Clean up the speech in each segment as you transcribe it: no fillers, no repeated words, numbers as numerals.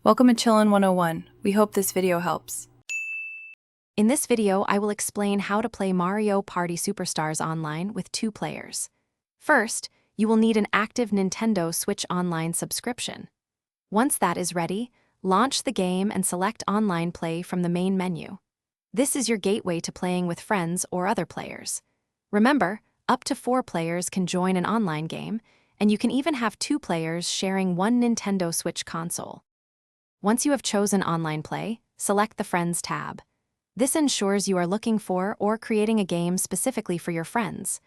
Welcome to Chillin' 101. We hope this video helps. In this video, I will explain how to play Mario Party Superstars online with 2 players. First, you will need an active Nintendo Switch Online subscription. Once that is ready, launch the game and select Online Play from the main menu. This is your gateway to playing with friends or other players. Remember, up to 4 players can join an online game, and you can even have 2 players sharing one Nintendo Switch console. Once you have chosen Online Play, select the Friends tab. This ensures you are looking for or creating a game specifically for your friends.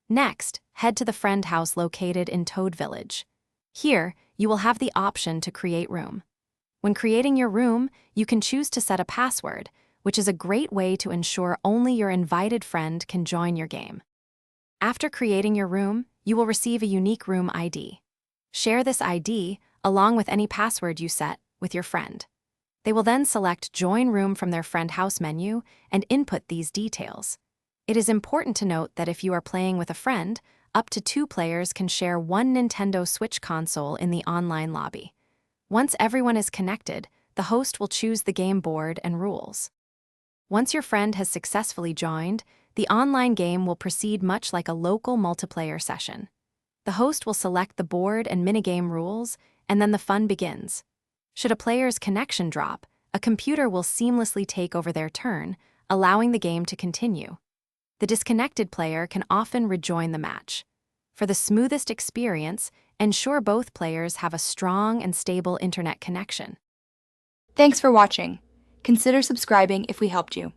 Next, head to the friend house located in Toad Village. Here, you will have the option to create room. When creating your room, you can choose to set a password, which is a great way to ensure only your invited friend can join your game. After creating your room, you will receive a unique room ID. Share this ID, along with any password you set, with your friend. They will then select Join Room from their Friend House menu and input these details. It is important to note that if you are playing with a friend, up to 2 players can share one Nintendo Switch console in the online lobby. Once everyone is connected, the host will choose the game board and rules. Once your friend has successfully joined, the online game will proceed much like a local multiplayer session. The host will select the board and minigame rules, and then the fun begins. Should a player's connection drop, a computer will seamlessly take over their turn, allowing the game to continue. The disconnected player can often rejoin the match. For the smoothest experience, ensure both players have a strong and stable internet connection. Thanks for watching. Consider subscribing if we helped you.